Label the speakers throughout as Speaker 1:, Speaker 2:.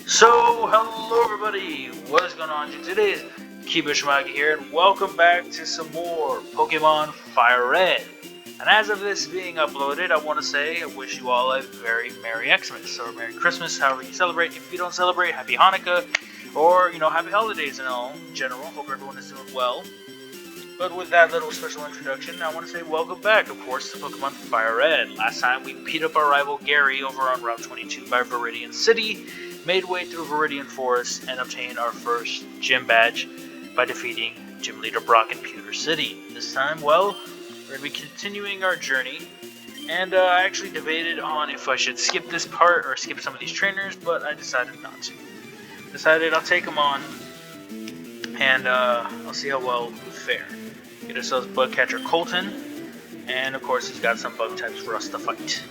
Speaker 1: So, hello everybody, what is going on? Today is Kibishimagi here, and welcome back to some more Pokemon Fire Red. And as of this being uploaded, I want to say I wish you all a very Merry Xmas, or Merry Christmas, however you celebrate. If you don't celebrate, Happy Hanukkah, or, Happy Holidays and all, in general. Hope everyone is doing well. But with that little special introduction, I want to say welcome back, of course, to Pokemon Fire Red. Last time we beat up our rival Gary over on Route 22 by Viridian City, made way through Viridian Forest, and obtained our first gym badge by defeating Gym Leader Brock in Pewter City. This time, well, we're going to be continuing our journey, and I actually debated on if I should skip this part or skip some of these trainers, but I decided not to. Decided I'll take them on, and I'll see how well we fare. Get ourselves Bug Catcher Colton, and of course he's got some bug types for us to fight.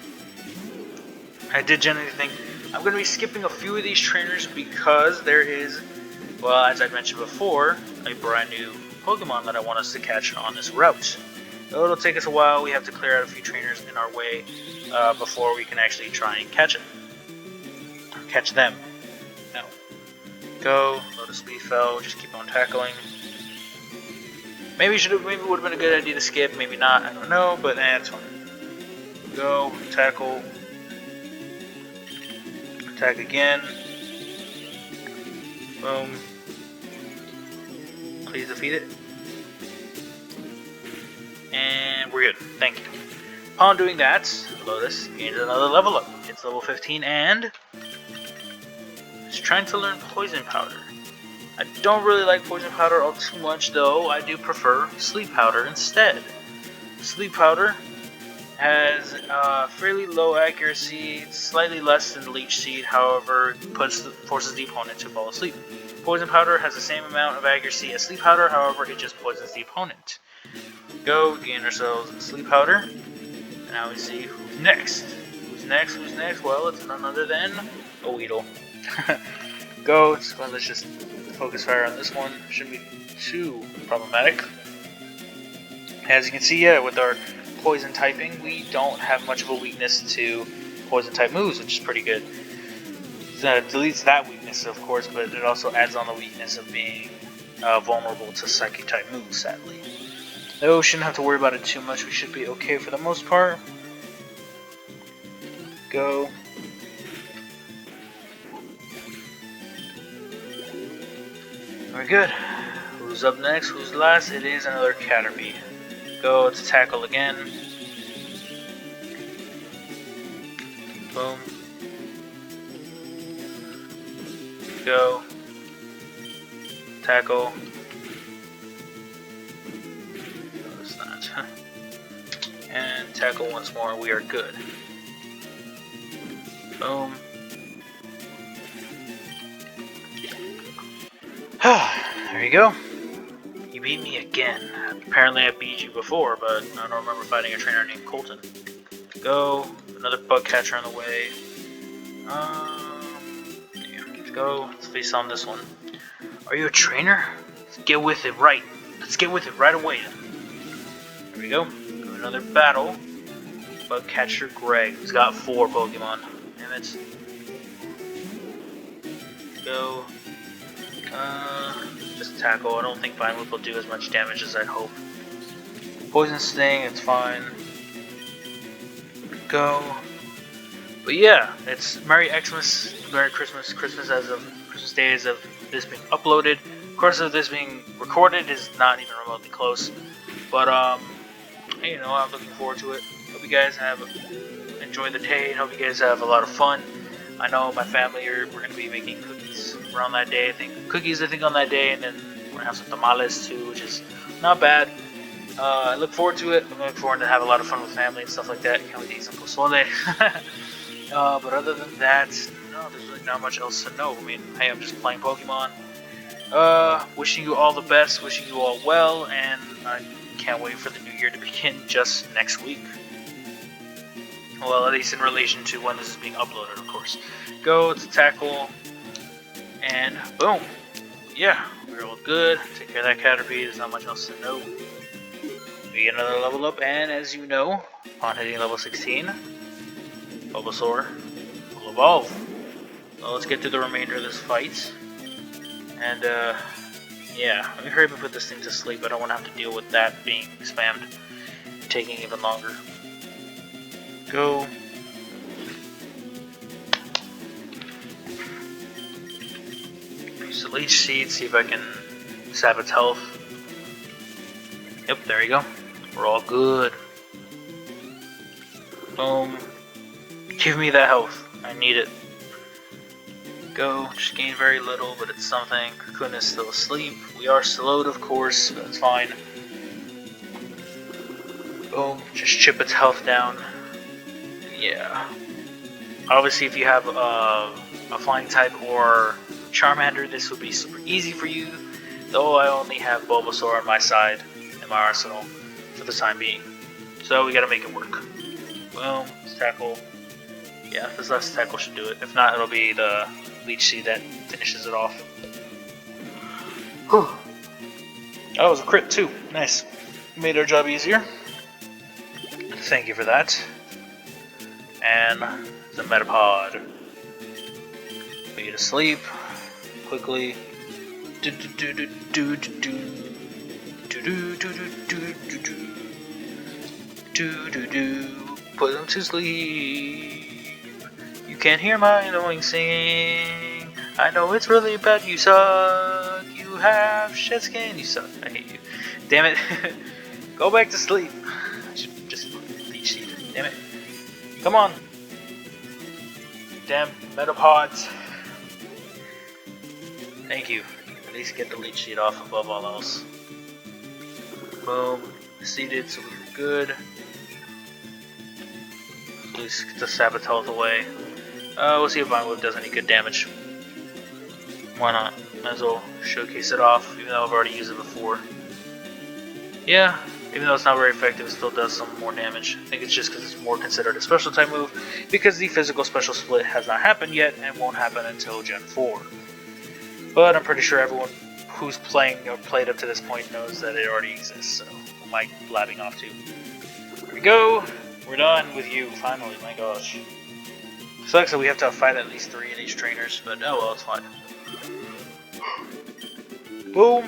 Speaker 1: I did generally think I'm going to be skipping a few of these trainers because there is, well, as I mentioned before, a brand new Pokemon that I want us to catch on this route. So it'll take us a while. We have to clear out a few trainers in our way before we can actually try and catch it. Or catch them. No. Go, Lotus Leaf Fell, just keep on tackling. Maybe it would have been a good idea to skip, maybe not, I don't know, but it's fine. Go, tackle, attack again. Boom. Please defeat it. And we're good, thank you. Upon doing that, Lotus gains another level up. It's level 15 and it's trying to learn Poison Powder. I don't really like Poison Powder all too much, though. I do prefer Sleep Powder instead. Sleep Powder has fairly low accuracy, slightly less than Leech Seed, however, forces the opponent to fall asleep. Poison Powder has the same amount of accuracy as Sleep Powder, however, it just poisons the opponent. Go, gain ourselves Sleep Powder. And now we see who's next. Who's next? Well, it's none other than a Weedle. Go, well, let's just focus fire on this one. Shouldn't be too problematic. As you can see, with our poison typing, we don't have much of a weakness to poison type moves, which is pretty good. It deletes that weakness, of course, but it also adds on the weakness of being vulnerable to psychic type moves, sadly. Though, shouldn't have to worry about it too much. We should be okay for the most part. Go. Very good. Who's up next? Who's last? It is another Caterpie. Go to tackle again. Boom. Go. Tackle. No, it's not. And tackle once more. We are good. Boom. There you go. You beat me again. Apparently I beat you before, but I don't remember fighting a trainer named Colton. Go. Another bug catcher on the way. Let's go. Let's face on this one. Are you a trainer? Let's get with it right. Let's get with it right away. There we go. Go another battle. Bug catcher Greg, who's got 4 Pokemon. Damn it. Go. Just tackle. I don't think Vine Whip will do as much damage as I'd hope. Poison Sting, it's fine. Go. But yeah, it's Merry Xmas, Merry Christmas, Christmas Day as of this being uploaded. Of course, of this being recorded is not even remotely close. But hey, I'm looking forward to it. Hope you guys have enjoyed the day, and hope you guys have a lot of fun. I know my family we're going to be making cookies around that day. I think on that day, and then we're going to have some tamales too, which is not bad. I look forward to it. I'm looking forward to have a lot of fun with family and stuff like that. Can't wait to eat some pozole. But other than that, no, there's really not much else to know. I mean, hey, I'm just playing Pokemon. Wishing you all the best, wishing you all well, and I can't wait for the new year to begin just next week. Well, at least in relation to when this is being uploaded, of course. Go to tackle, and boom. Yeah, we're all good. Take care of that Caterpie. There's not much else to know. We get another level up, and as you know, upon hitting level 16, Bulbasaur will evolve. Well, let's get through the remainder of this fight. And, yeah, let me hurry up and put this thing to sleep. I don't want to have to deal with that being spammed, taking even longer. Go. Use the leech seed, see if I can sap its health. Yep, there you go. We're all good. Boom. Give me that health. I need it. Go. Just gain very little, but it's something. Cocoon is still asleep. We are slowed, of course, but that's fine. Boom. Just chip its health down. Yeah. Obviously, if you have a flying type or Charmander, this would be super easy for you. Though I only have Bulbasaur on my side in my arsenal for the time being. So we gotta make it work. Boom. Let's tackle. Yeah, this last tackle should do it. If not, it'll be the Leech Seed that finishes it off. Whew. Oh, it was a crit too. Nice. Made our job easier. Thank you for that. And the Metapod. Put you to sleep. Quickly. Put them to sleep. You can't hear my annoying singing. I know it's really bad. You suck. You have shed skin. You suck. I hate you. Damn it. Go back to sleep. I should just leech seed. Damn it. Come on. Damn Metapods. Thank you. At least get the leech seed off above all else. Boom. Seeded, so we're good. At least get the Sabbath health away. We'll see if Vine Whip does any good damage. Why not? Might as well showcase it off, even though I've already used it before. Yeah, even though it's not very effective, it still does some more damage. I think it's just because it's more considered a special type move, because the physical special split has not happened yet and won't happen until Gen 4. But I'm pretty sure everyone who's playing or played up to this point knows that it already exists, so who am I blabbing off to? Here we go! We're done with you, finally, my gosh. Sucks that we have to fight at least 3 of these trainers, but oh well, it's fine. Boom!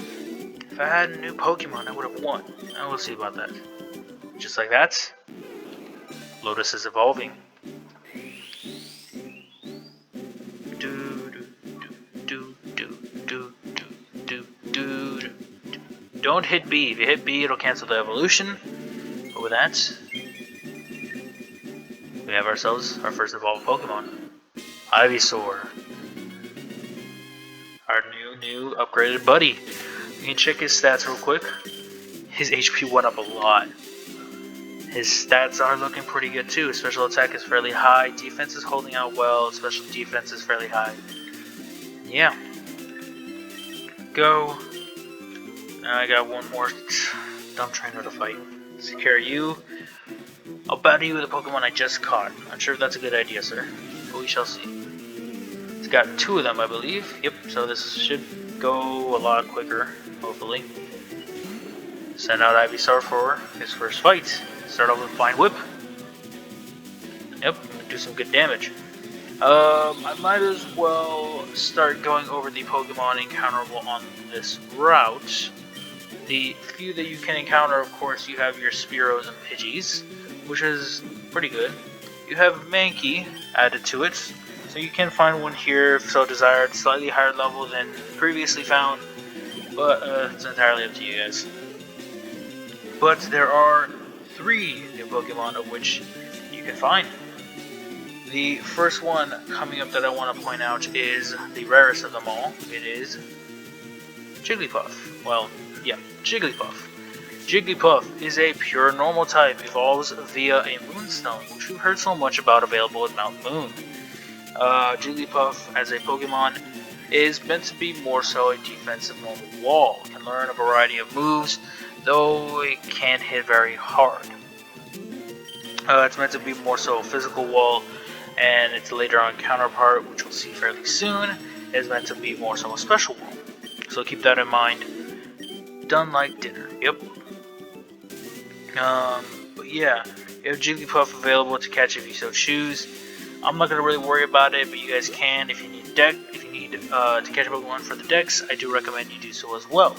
Speaker 1: If I had a new Pokemon, I would have won. We'll see about that. Just like that, Lotus is evolving. Don't hit B. If you hit B, it'll cancel the evolution. But with that, we have ourselves our first evolved Pokemon, Ivysaur. Our new upgraded buddy. We can check his stats real quick. His HP went up a lot. His stats are looking pretty good too. Special attack is fairly high. Defense is holding out well. Special defense is fairly high. Yeah. Go. Now I got one more dumb trainer to fight. Take care of you. I'll battle you with a Pokemon I just caught. Not sure if that's a good idea, sir. But we shall see. It's got 2 of them, I believe. Yep, so this should go a lot quicker, hopefully. Send out Ivysaur for his first fight. Start off with Fine Whip. Yep, do some good damage. I might as well start going over the Pokemon encounterable on this route. The few that you can encounter, of course, you have your Spearows and Pidgeys, which is pretty good. You have Mankey added to it, so you can find one here if so desired, slightly higher level than previously found, but it's entirely up to you guys. But there are 3 new Pokemon of which you can find. The first one coming up that I want to point out is the rarest of them all. It is Jigglypuff. Well, yeah, Jigglypuff. Jigglypuff is a pure normal type, evolves via a Moonstone, which we've heard so much about available at Mount Moon. Jigglypuff, as a Pokemon, is meant to be more so a defensive normal wall. It can learn a variety of moves, though it can't hit very hard. It's meant to be more so a physical wall, and its later on counterpart, which we'll see fairly soon, is meant to be more so a special wall. So keep that in mind. Done like dinner. Yep. But yeah, you have Jigglypuff available to catch if you so choose. I'm not gonna really worry about it, but you guys can if you need to catch a Pokemon for the Dex. I do recommend you do so as well.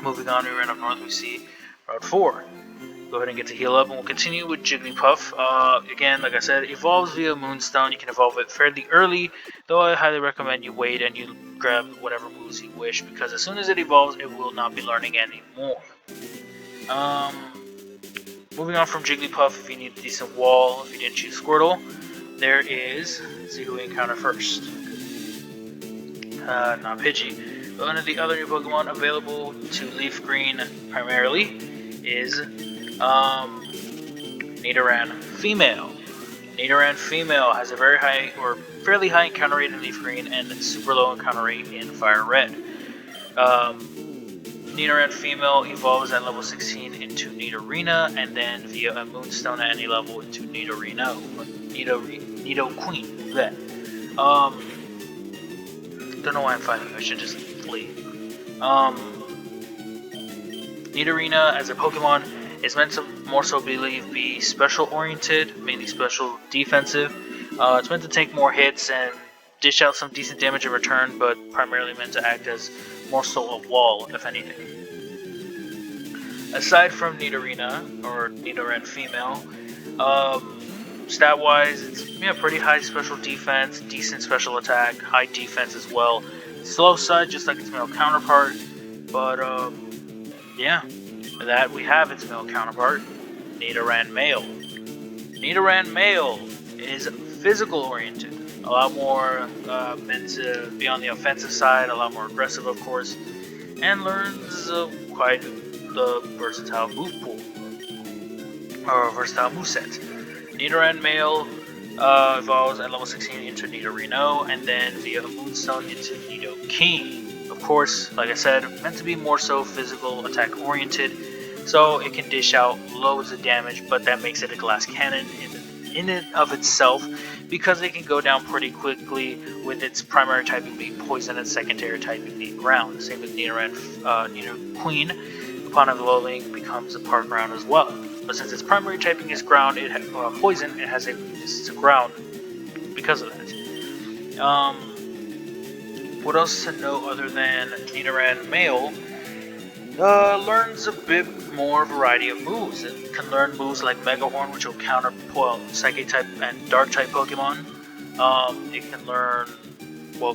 Speaker 1: Moving on, we ran up north. We see Route 4. Go ahead and get to heal up, and we'll continue with Jigglypuff. Again, like I said, evolves via Moonstone. You can evolve it fairly early, though I highly recommend you wait and you grab whatever moves you wish, because as soon as it evolves, it will not be learning anymore. Moving on from Jigglypuff, if you need a decent wall, if you didn't choose Squirtle, there is, let's see who we encounter first. Not Pidgey. One of the other new Pokemon available to Leaf Green primarily is Nidoran Female. Nidoran Female has a very high, or fairly high encounter rate in Leaf Green and super low encounter rate in Fire Red. Nidoran Female evolves at level 16 into Nidorina, and then via a Moonstone at any level into Nidorino, or Nidoqueen. Don't know why I'm fighting. I should just flee. Nidorina as a Pokemon is meant to more so be special oriented, mainly special defensive. It's meant to take more hits and dish out some decent damage in return, but primarily meant to act as more so a wall, if anything. Aside from Nidorina, or Nidoran Female, stat-wise, it's pretty high special defense, decent special attack, high defense as well. Slow side, just like its male counterpart, but yeah, that we have its male counterpart, Nidoran Male. Nidoran Male is physical oriented, a lot more meant to be on the offensive side, a lot more aggressive, of course, and learns quite the versatile move pool, or versatile moveset. Nidoran Male evolves at level 16 into Nidorino, and then via a Moonstone into Nidoking. Of course, like I said, meant to be more so physical attack oriented, so it can dish out loads of damage, but that makes it a glass cannon in and of itself, because it can go down pretty quickly with its primary typing being poison and secondary typing being ground. Same with Nidoqueen. Upon evolving, becomes a part ground as well. But since its primary typing is ground, poison, it has a weakness to ground because of that. What else to know other than Nidoran Male learns a bit more variety of moves. It can learn moves like Mega Horn, which will counter Psychic type and Dark type Pokemon. It can learn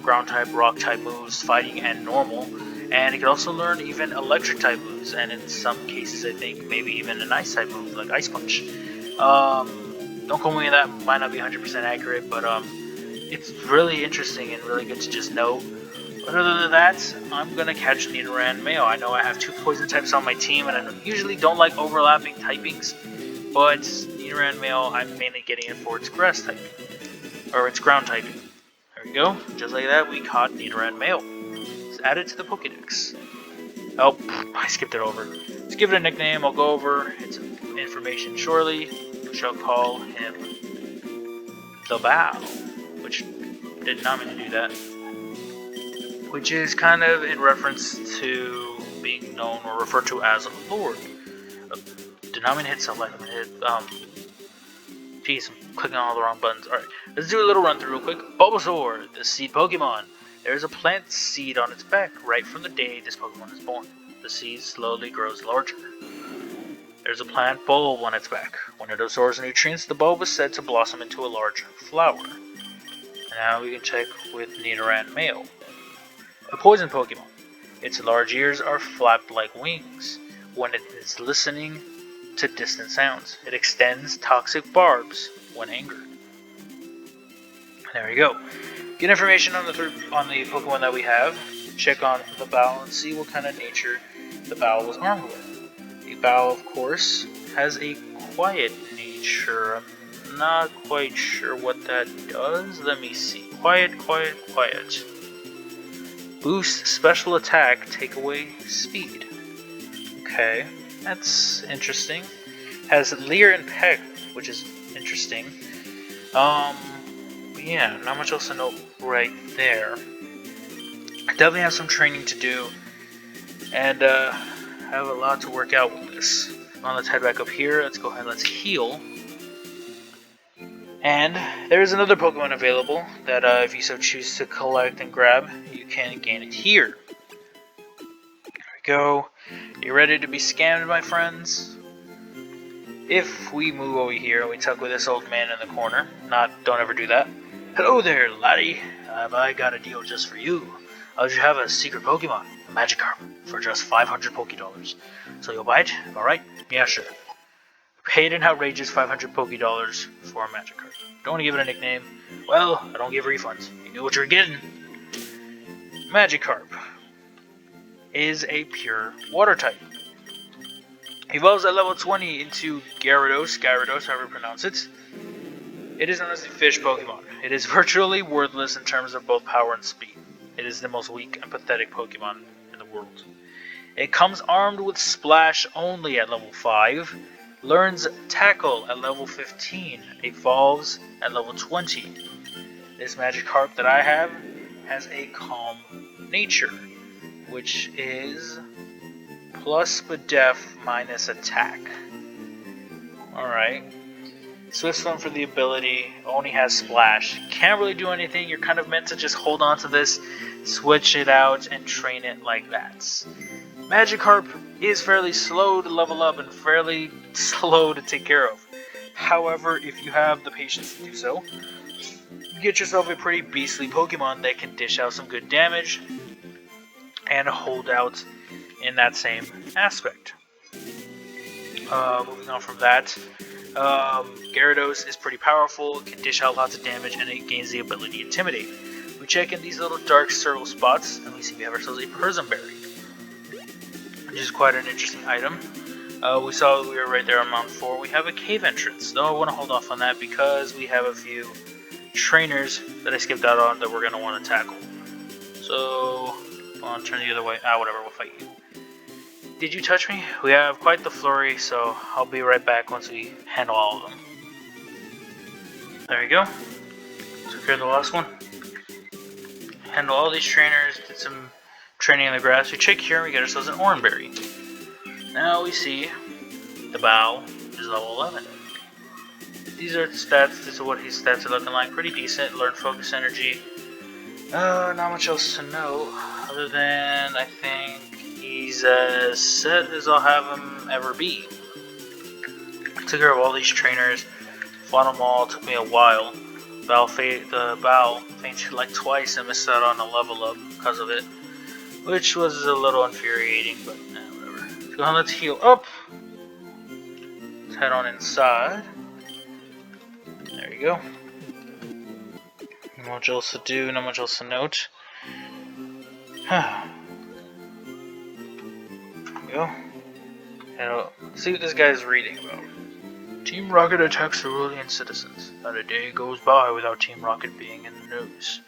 Speaker 1: ground type, rock type moves, fighting and normal. And it can also learn even electric type moves, and in some cases I think maybe even an ice type move like Ice Punch. Don't quote me on that, might not be 100% accurate, but it's really interesting and really good to just know. But other than that, I'm going to catch Nidoran Male. I know I have 2 poison types on my team, and I usually don't like overlapping typings, but Nidoran Male, I'm mainly getting it for its grass typing, or its ground typing. There we go, just like that, we caught Nidoran Male. Add it to the Pokédex. Oh, I skipped it over. Let's give it a nickname. I'll go over its information shortly. We shall call him the Bow, which did not mean to do that. Which is kind of in reference to being known or referred to as Lord. Did not mean to hit select. I'm gonna hit, geez, I'm clicking on all the wrong buttons. Alright, let's do a little run through real quick. Bulbasaur, the seed Pokemon. There is a plant seed on its back right from the day this Pokemon is born. The seed slowly grows larger. There's a plant bulb on its back. When it absorbs nutrients, the bulb is said to blossom into a large flower. And now we can check with Nidoran Male. A poison Pokemon. Its large ears are flapped like wings. When it is listening to distant sounds, it extends toxic barbs when angered. There we go. Get information on the Pokemon that we have. Check on the Bow and see what kind of nature the Bow was armed with. The Bow, of course, has a quiet nature. I'm not quite sure what that does. Let me see. Quiet, quiet, quiet. Boost special attack, take away speed. Okay, that's interesting. Has Leer and Peck, which is interesting. Yeah, not much else to note right there. I definitely have some training to do, and have a lot to work out with this. Well, let's head back up here. Let's go ahead and let's heal. And there is another Pokemon available that if you so choose to collect and grab, you can gain it here. There we go. You ready to be scammed, my friends? If we move over here and we talk with this old man in the corner, don't ever do that. Hello there, laddie. Have I got a deal just for you? I should have a secret Pokemon, a Magikarp, for just 500 Pokédollars. So you'll buy it? Alright? Yeah, sure. Paid an outrageous 500 Pokédollars for a Magikarp. Don't want to give it a nickname. Well, I don't give refunds. You knew what you were getting. Magikarp is a pure water type. Evolves at level 20 into Gyarados, however you pronounce it. It is known as a fish Pokemon. It is virtually worthless in terms of both power and speed. It is the most weak and pathetic Pokemon in the world. It comes armed with Splash only at level 5, learns Tackle at level 15, evolves at level 20. This Magikarp that I have has a calm nature, which is plus def minus attack. Alright. Swift Swim for the ability, only has Splash. Can't really do anything, you're kind of meant to just hold on to this, switch it out, and train it like that. Magikarp is fairly slow to level up and fairly slow to take care of. However, if you have the patience to do so, you get yourself a pretty beastly Pokemon that can dish out some good damage and hold out in that same aspect. Moving on from that, Gyarados is pretty powerful, can dish out lots of damage, and it gains the ability Intimidate. We check in these little dark circle spots, and we see we have ourselves a Oranberry, which is quite an interesting item. We saw we were right there on Mount 4. We have a cave entrance, though I want to hold off on that because we have a few trainers that I skipped out on that we're going to want to tackle. So, I'll turn the other way. Whatever, we'll fight you. Did you touch me? We have quite the flurry, so I'll be right back once we handle all of them. There we go. Took care of the last one. Handle all these trainers, did some training in the grass. We check here and we get ourselves an Oranberry. Now we see the Bow is level 11. These are the stats. This is what his stats are looking like. Pretty decent. Learn Focus Energy. Not much else to know other than I think he's as set as I'll have him ever be. Took care of all these trainers, fought them all, took me a while. The Bow fainted like twice and missed out on a level up because of it, which was a little infuriating, but whatever. So let's heal up. Let's head on inside. There you go. Not much else to do, not much else to note. Go. And see what this guy's reading about. Team Rocket attacks Cerulean citizens. Not a day goes by without Team Rocket being in the news.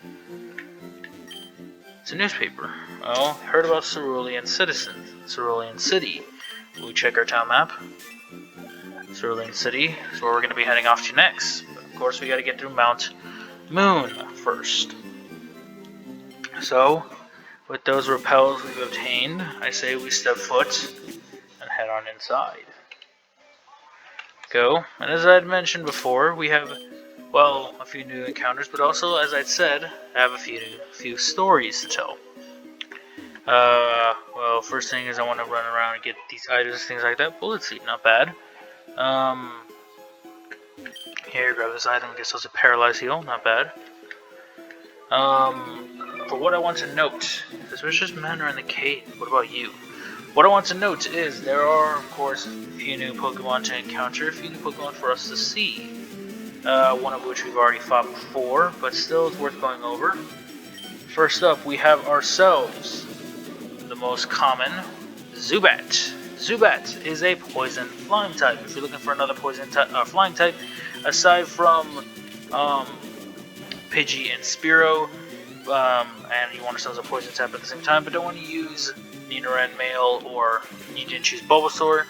Speaker 1: It's a newspaper. Well, heard about Cerulean citizens. Cerulean City. We check our town map. Cerulean City is where we're going to be heading off to next. But of course, we got to get through Mount Moon first. So, with those repels we've obtained, I say we step foot and head on inside. Go. And as I had mentioned before, we have, well, a few new encounters, but also, as I'd said, I have a few stories to tell. Well, first thing is I want to run around and get these items, things like that. Bullet Seed, not bad. Here, grab this item, gets us a Paralyze Heal, not bad. For what I want to note, suspicious men are in the cave. What about you? What I want to note is there are, of course, a few new Pokemon to encounter, a few new Pokemon for us to see. One of which we've already fought before, but still it's worth going over. First up, we have ourselves the most common, Zubat. Zubat is a poison flying type. If you're looking for another poison flying type, aside from Pidgey and Spearow, and you want yourselves a poison type at the same time, but don't want to use Nidoran Male or you didn't choose Bulbasaur,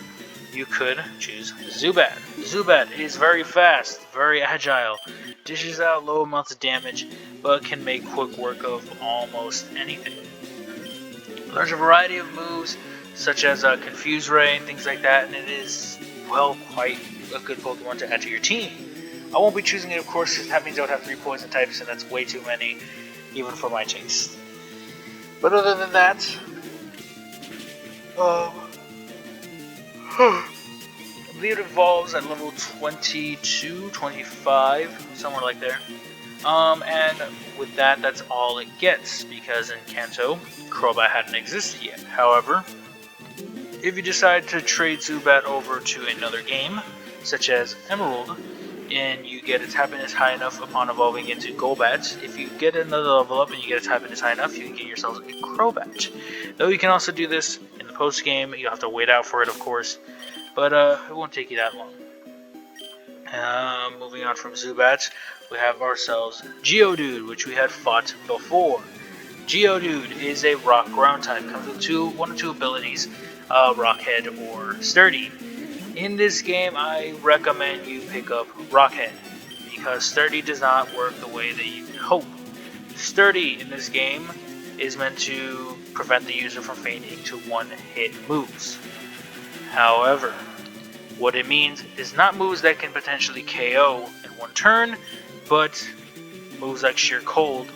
Speaker 1: you could choose Zubat. Zubat is very fast, very agile, dishes out low amounts of damage, but can make quick work of almost anything. Learns a variety of moves, such as Confuse Ray and things like that, and it is, well, quite a good Pokemon to add to your team. I won't be choosing it, of course, because that means I would have 3 poison types, and that's way too many, even for my taste. But other than that, it evolves at level 22, 25, somewhere like there. And with that, that's all it gets, because in Kanto, Crobat hadn't existed yet. However, if you decide to trade Zubat over to another game, such as Emerald, and you get its happiness high enough upon evolving into Golbat, if you get another level up and you get its happiness high enough, you can get yourselves a Crobat. Though you can also do this in the post game, you'll have to wait out for it, of course, but it won't take you that long. Moving on from Zubat, we have ourselves Geodude, which we had fought before. Geodude is a rock ground type, comes with one of two abilities, Rockhead or Sturdy. In this game, I recommend you pick up Rockhead, because Sturdy does not work the way that you would hope. Sturdy in this game is meant to prevent the user from fainting to one-hit moves. However, what it means is not moves that can potentially KO in one turn, but moves like Sheer Cold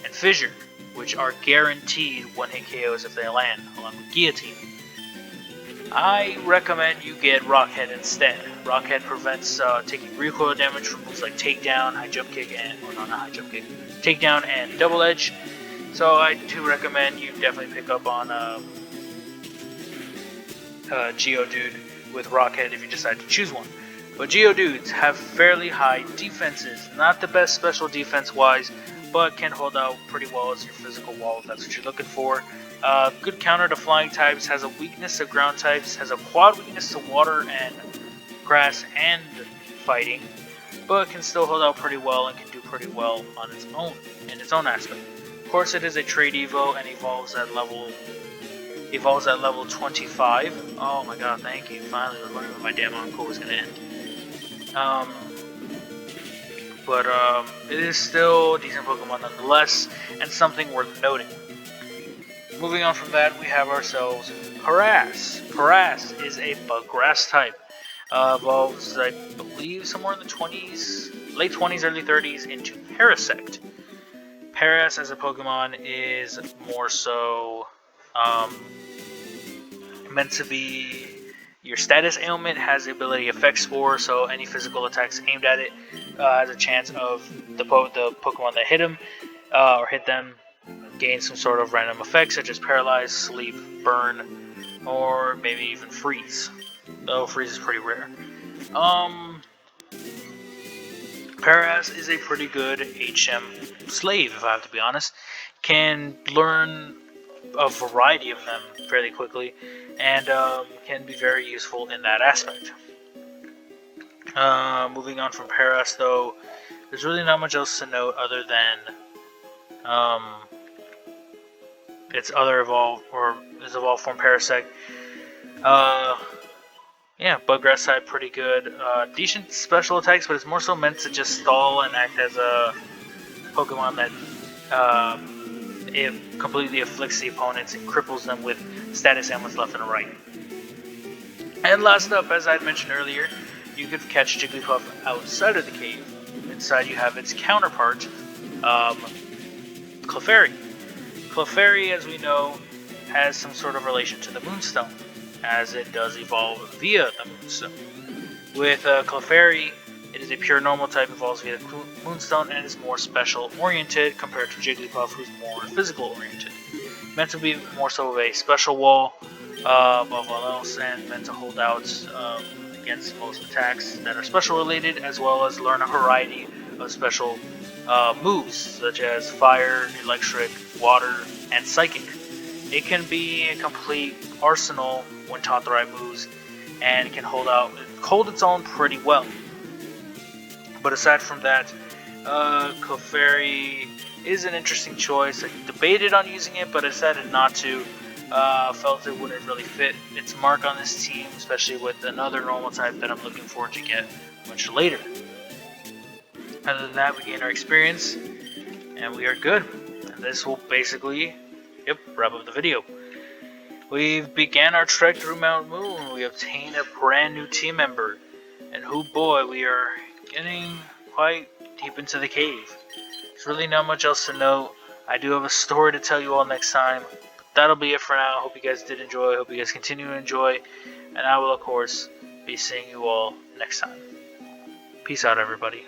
Speaker 1: and Fissure, which are guaranteed one-hit KOs if they land, along with Guillotine. I recommend you get Rockhead instead. Rockhead prevents taking recoil damage from moves like Takedown, High Jump Kick, Takedown and Double Edge. So I do recommend you definitely pick up on Geodude with Rockhead if you decide to choose one. But Geodudes have fairly high defenses, not the best special defense wise, but can hold out pretty well as your physical wall if that's what you're looking for. Good counter to flying types, has a weakness to ground types, has a quad weakness to water and grass and fighting, but can still hold out pretty well and can do pretty well on its own, in its own aspect. Of course, it is a trade evo and evolves at level 25. Oh my god, thank you. Finally, I was wondering when my damn encore was gonna end. But it is still a decent Pokemon nonetheless, and something worth noting. Moving on from that, we have ourselves Harass. Harass is a bug grass type. Evolves, I believe, somewhere in the 20s, late 20s, early 30s into Parasect. Harass as a Pokemon is more so meant to be your status ailment, has the ability Effect Spore, so any physical attacks aimed at it has a chance of the Pokemon that hit him or hit them gain some sort of random effect, such as Paralyze, Sleep, Burn, or maybe even Freeze. Though Freeze is pretty rare. Parass is a pretty good HM slave, if I have to be honest. Can learn a variety of them fairly quickly, and can be very useful in that aspect. Moving on from Parass, though, there's really not much else to note other than its other evolved form Parasect. Yeah, Buggrass type, pretty good. Decent special attacks, but it's more so meant to just stall and act as a Pokemon that it completely afflicts the opponents and cripples them with status ailments left and right. And last up, as I had mentioned earlier, you could catch Jigglypuff outside of the cave. Inside you have its counterpart, Clefairy. Clefairy, as we know, has some sort of relation to the Moonstone, as it does evolve via the Moonstone. With Clefairy, it is a pure normal type, evolves via the Moonstone, and is more special oriented compared to Jigglypuff, who's more physical oriented. Meant to be more so of a special wall above all else, and meant to hold out against most attacks that are special related, as well as learn a variety of special moves, such as Fire, Electric, Water, and Psychic. It can be a complete arsenal when taught the right moves, and can hold its own pretty well. But aside from that, Clefairy is an interesting choice. I debated on using it, but I decided not to. Felt it wouldn't really fit its mark on this team, especially with another normal type that I'm looking forward to get much later. Other than that, we gain our experience, and we are good. And this will basically, wrap up the video. We've began our trek through Mount Moon. We obtained a brand new team member, and oh boy, we are getting quite deep into the cave. There's really not much else to note. I do have a story to tell you all next time. But that'll be it for now. Hope you guys did enjoy. Hope you guys continue to enjoy. And I will, of course, be seeing you all next time. Peace out, everybody.